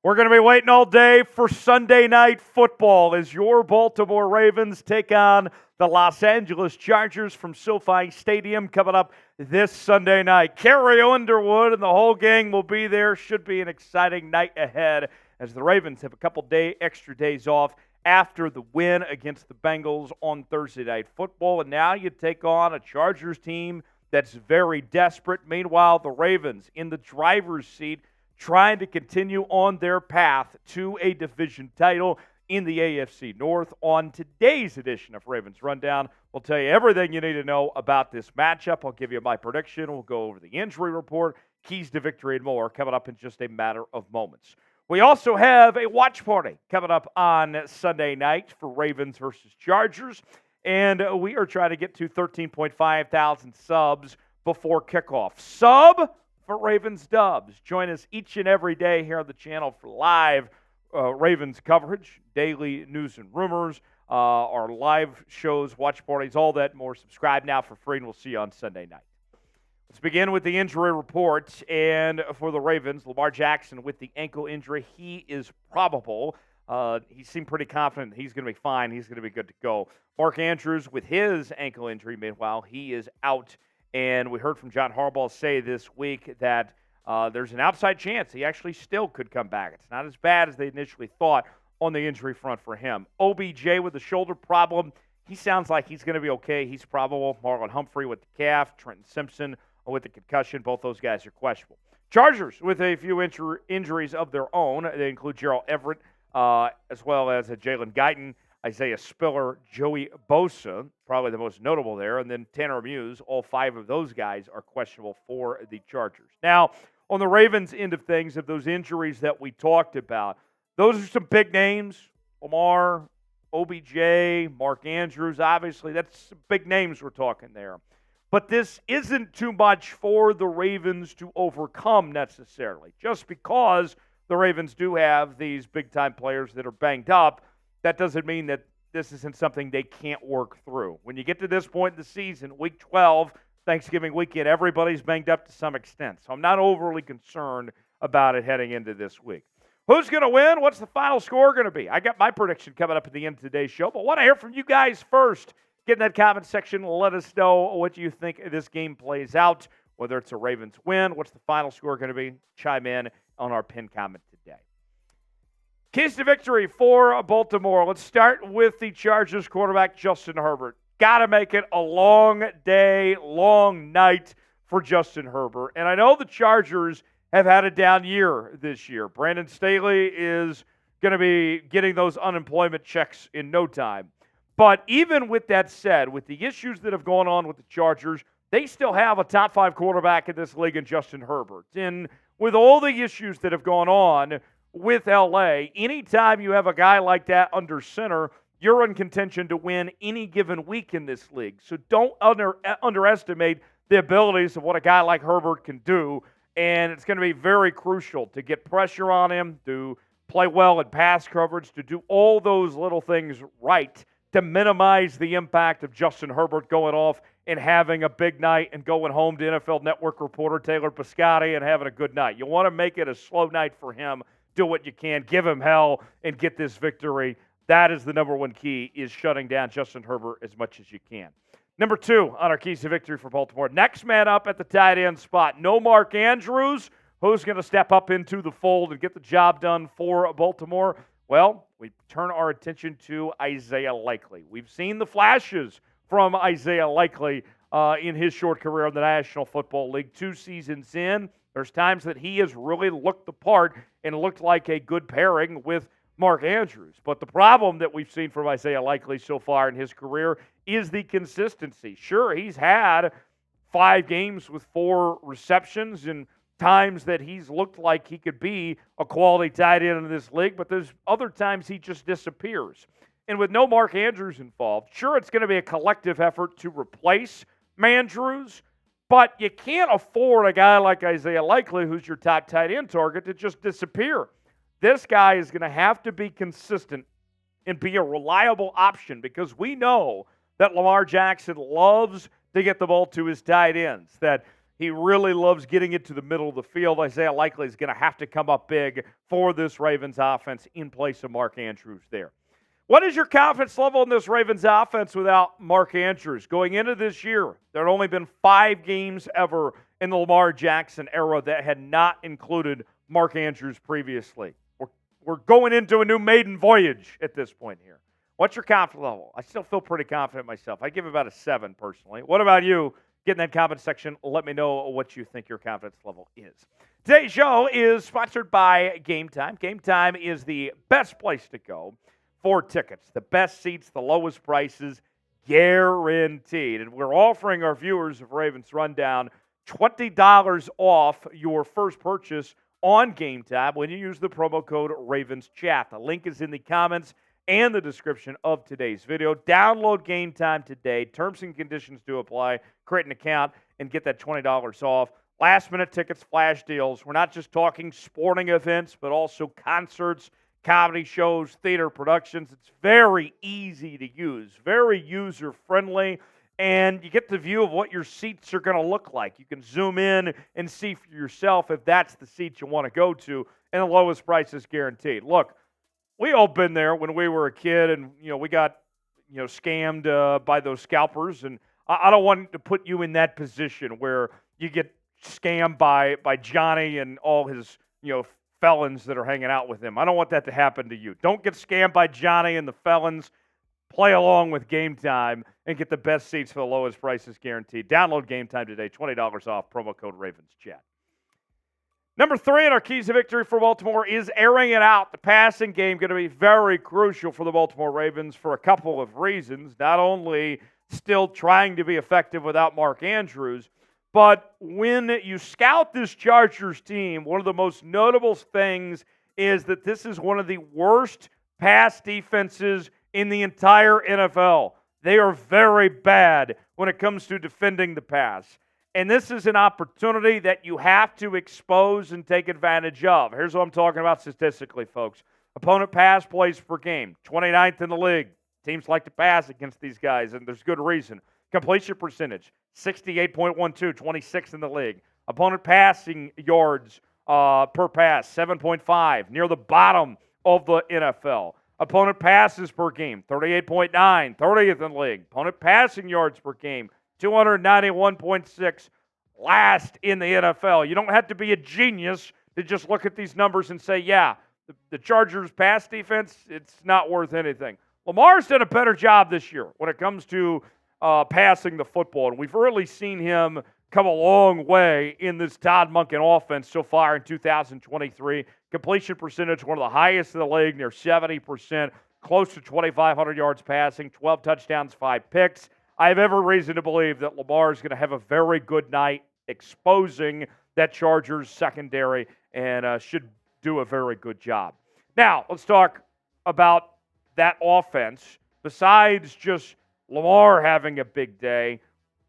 We're going to be waiting all day for Sunday night football as your Baltimore Ravens take on the Los Angeles Chargers from SoFi Stadium coming up this Sunday night. Carrie Underwood and the whole gang will be there. Should be an exciting night ahead as the Ravens have a couple extra days off after the win against the Bengals on Thursday Night Football. And now you take on a Chargers team that's very desperate. Meanwhile, the Ravens in the driver's seat trying to continue on their path to a division title in the AFC North. On today's edition of Ravens Rundown, we'll tell you everything you need to know about this matchup. I'll give you my prediction. We'll go over the injury report, keys to victory, and more coming up in just a matter of moments. We also have a watch party coming up on Sunday night for Ravens versus Chargers, and we are trying to get to 13.5 thousand subs before kickoff. Sub for Ravens Dubs. Join us each and every day here on the channel for live Ravens coverage, daily news and rumors, our live shows, watch parties, all that and more. Subscribe now for free, and we'll see you on Sunday night. Let's begin with the injury report. And for the Ravens, Lamar Jackson with the ankle injury, he is probable. He seemed pretty confident he's going to be fine. He's going to be good to go. Mark Andrews with his ankle injury, meanwhile, he is out. And we heard from John Harbaugh say this week that there's an outside chance he actually still could come back. It's not as bad as they initially thought on the injury front for him. OBJ with the shoulder problem, he sounds like he's going to be okay. He's probable. Marlon Humphrey with the calf, Trenton Simpson with the concussion. Both those guys are questionable. Chargers with a few injuries of their own. They include Gerald Everett as well as Jalen Guyton, Isaiah Spiller, Joey Bosa, probably the most notable there, and then Tanner Muse. All five of those guys are questionable for the Chargers. Now, on the Ravens end of things, of those injuries that we talked about, those are some big names. Lamar, OBJ, Mark Andrews, obviously, that's some big names we're talking there. But this isn't too much for the Ravens to overcome necessarily. Just because the Ravens do have these big-time players that are banged up, that doesn't mean that this isn't something they can't work through. When you get to this point in the season, Week 12, Thanksgiving weekend, everybody's banged up to some extent. So I'm not overly concerned about it heading into this week. Who's going to win? What's the final score going to be? I got my prediction coming up at the end of today's show, but I want to hear from you guys first. Get in that comment section. Let us know what you think this game plays out, whether it's a Ravens win. What's the final score going to be? Chime in on our pinned comment today. Keys to victory for Baltimore. Let's start with the Chargers quarterback, Justin Herbert. Got to make it a long day, long night for Justin Herbert. And I know the Chargers have had a down year this year. Brandon Staley is going to be getting those unemployment checks in no time. But even with that said, with the issues that have gone on with the Chargers, they still have a top 5 quarterback in this league in Justin Herbert. And with all the issues that have gone on with L.A., anytime you have a guy like that under center, you're in contention to win any given week in this league. So don't underestimate the abilities of what a guy like Herbert can do. And it's going to be very crucial to get pressure on him, to play well in pass coverage, to do all those little things right to minimize the impact of Justin Herbert going off and having a big night and going home to NFL Network reporter Taylor Piscotty and having a good night. You want to make it a slow night for him. Do what you can, give him hell, and get this victory. That is the number one key, is shutting down Justin Herbert as much as you can. Number 2 on our keys to victory for Baltimore. Next man up at the tight end spot. No Mark Andrews. Who's going to step up into the fold and get the job done for Baltimore? Well, we turn our attention to Isaiah Likely. We've seen the flashes from Isaiah Likely in his short career in the National Football League. 2 seasons in, there's times that he has really looked the part and looked like a good pairing with Mark Andrews. But the problem that we've seen from Isaiah Likely so far in his career is the consistency. Sure, he's had 5 games with 4 receptions and times that he's looked like he could be a quality tight end in this league, but there's other times he just disappears. And with no Mark Andrews involved, sure, it's going to be a collective effort to replace Mandrews, but you can't afford a guy like Isaiah Likely, who's your top tight end target, to just disappear. This guy is going to have to be consistent and be a reliable option because we know that Lamar Jackson loves to get the ball to his tight ends, that He really loves getting it to the middle of the field. Isaiah Likely is going to have to come up big for this Ravens offense in place of Mark Andrews there. What is your confidence level in this Ravens offense without Mark Andrews? Going into this year, there had only been 5 games ever in the Lamar Jackson era that had not included Mark Andrews previously. We're going into a new maiden voyage at this point here. What's your confidence level? I still feel pretty confident myself. I give about a 7 personally. What about you? Get in that comment section. Let me know what you think your confidence level is. Today's show is sponsored by Game Time. Game Time is the best place to go for tickets. The best seats, the lowest prices, guaranteed. And we're offering our viewers of Ravens Rundown $20 off your first purchase on Game Time when you use the promo code RavensChat. The link is in the comments and the description of today's video. Download Game Time today. Terms and conditions do apply. Create an account and get that $20 off. Last-minute tickets, flash deals. We're not just talking sporting events, but also concerts, comedy shows, theater productions. It's very easy to use, very user-friendly, and you get the view of what your seats are going to look like. You can zoom in and see for yourself if that's the seat you want to go to, and the lowest price is guaranteed. Look, we all been there when we were a kid, and we got scammed by those scalpers, and I don't want to put you in that position where you get scammed by Johnny and all his felons that are hanging out with him. I don't want that to happen to you. Don't get scammed by Johnny and the felons. Play along with Game Time and get the best seats for the lowest prices guaranteed. Download Game Time today. $20 off. Promo code RavensChat. Number 3 in our keys to victory for Baltimore is airing it out. The passing game going to be very crucial for the Baltimore Ravens for a couple of reasons. Not only still trying to be effective without Mark Andrews, but when you scout this Chargers team, one of the most notable things is that this is one of the worst pass defenses in the entire NFL. They are very bad when it comes to defending the pass. And this is an opportunity that you have to expose and take advantage of. Here's what I'm talking about statistically, folks. Opponent pass plays per game, 29th in the league. Teams like to pass against these guys, and there's good reason. Completion percentage, 68.12, 26th in the league. Opponent passing yards per pass, 7.5, near the bottom of the NFL. Opponent passes per game, 38.9, 30th in the league. Opponent passing yards per game, 291.6, last in the NFL. You don't have to be a genius to just look at these numbers and say, yeah, the Chargers' pass defense, it's not worth anything. Lamar's done a better job this year when it comes to passing the football, and we've really seen him come a long way in this Todd Monken offense so far in 2023. Completion percentage, one of the highest in the league, near 70%, close to 2,500 yards passing, 12 touchdowns, 5 picks. I have every reason to believe that Lamar is going to have a very good night exposing that Chargers secondary and should do a very good job. Now, let's talk about that offense. Besides just Lamar having a big day,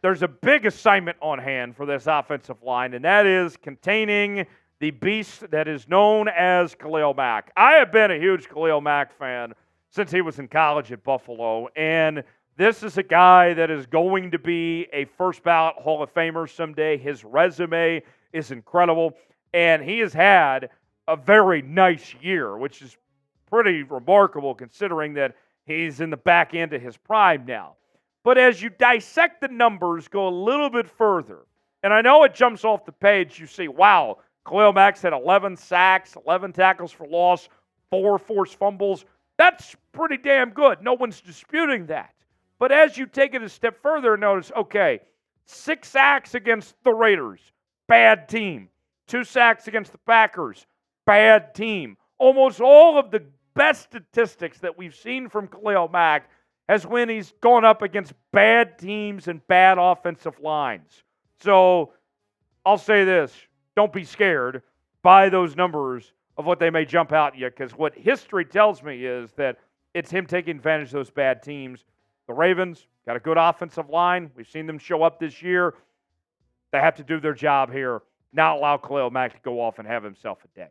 there's a big assignment on hand for this offensive line, and that is containing the beast that is known as Khalil Mack. I have been a huge Khalil Mack fan since he was in college at Buffalo, and this is a guy that is going to be a first-ballot Hall of Famer someday. His resume is incredible, and he has had a very nice year, which is pretty remarkable considering that he's in the back end of his prime now. But as you dissect the numbers, go a little bit further, and I know it jumps off the page, you see, wow, Khalil Mack's had 11 sacks, 11 tackles for loss, 4 forced fumbles. That's pretty damn good. No one's disputing that. But as you take it a step further, notice, okay, 6 sacks against the Raiders, bad team. 2 sacks against the Packers, bad team. Almost all of the best statistics that we've seen from Khalil Mack has when he's gone up against bad teams and bad offensive lines. So I'll say this, don't be scared by those numbers of what they may jump out at you, because what history tells me is that it's him taking advantage of those bad teams. The Ravens got a good offensive line. We've seen them show up this year. They have to do their job here, not allow Khalil Mack to go off and have himself a day.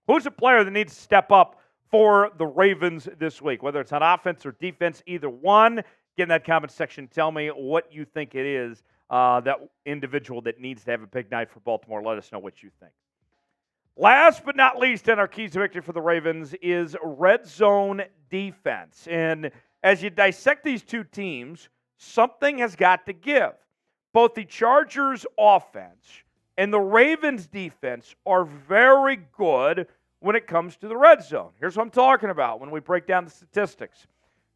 Who's a player that needs to step up for the Ravens this week, whether it's on offense or defense, either one? Get in that comment section. Tell me what you think it is that individual that needs to have a big night for Baltimore. Let us know what you think. Last but not least in our keys to victory for the Ravens is red zone defense. And as you dissect these two teams, something has got to give. Both the Chargers offense and the Ravens defense are very good when it comes to the red zone. Here's what I'm talking about when we break down the statistics.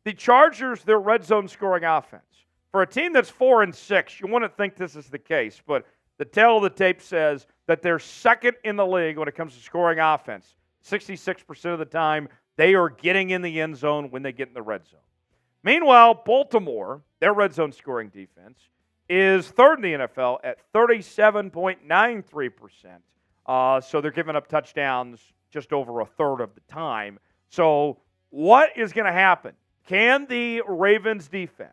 The Chargers, their red zone scoring offense. For a team that's 4-6, you wouldn't think this is the case, but the tail of the tape says that they're second in the league when it comes to scoring offense. 66% of the time, they are getting in the end zone when they get in the red zone. Meanwhile, Baltimore, their red zone scoring defense, is third in the NFL at 37.93%. So they're giving up touchdowns just over a third of the time. So what is going to happen? Can the Ravens defense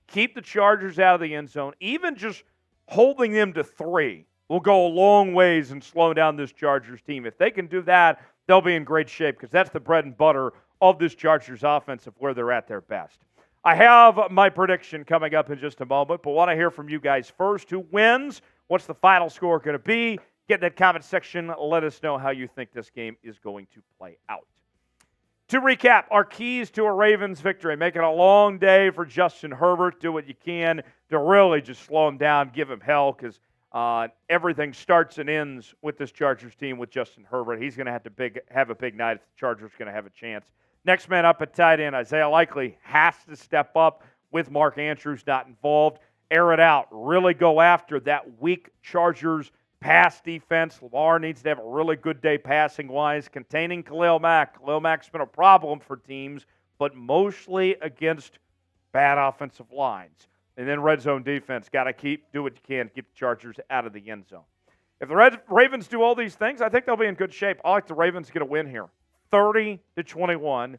keep the Chargers out of the end zone? Even just holding them to 3 will go a long ways in slowing down this Chargers team. If they can do that, they'll be in great shape because that's the bread and butter of this Chargers offense of where they're at their best. I have my prediction coming up in just a moment, but want to hear from you guys first. Who wins? What's the final score going to be? Get in that comment section. Let us know how you think this game is going to play out. To recap, our keys to a Ravens victory. Make it a long day for Justin Herbert. Do what you can to really just slow him down, give him hell, because everything starts and ends with this Chargers team with Justin Herbert. He's going to have a big night if the Chargers are going to have a chance. Next man up at tight end, Isaiah Likely has to step up with Mark Andrews not involved. Air it out. Really go after that weak Chargers pass defense. Lamar needs to have a really good day passing-wise. Containing Khalil Mack. Khalil Mack's been a problem for teams, but mostly against bad offensive lines. And then red zone defense. Got to do what you can to keep the Chargers out of the end zone. If the Ravens do all these things, I think they'll be in good shape. I like the Ravens to get a win here. 30-21.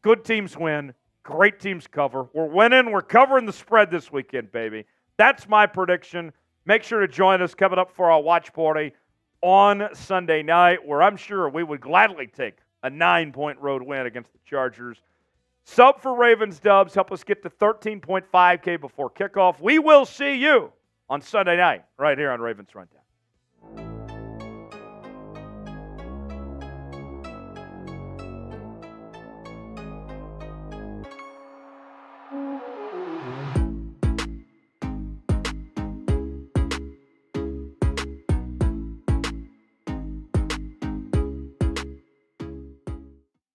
Good teams win. Great teams cover. We're winning. We're covering the spread this weekend, baby. That's my prediction. Make sure to join us coming up for our watch party on Sunday night, where I'm sure we would gladly take a 9-point road win against the Chargers. Sub for Ravens Dubs. Help us get to 13.5K before kickoff. We will see you on Sunday night right here on Ravens Rundown.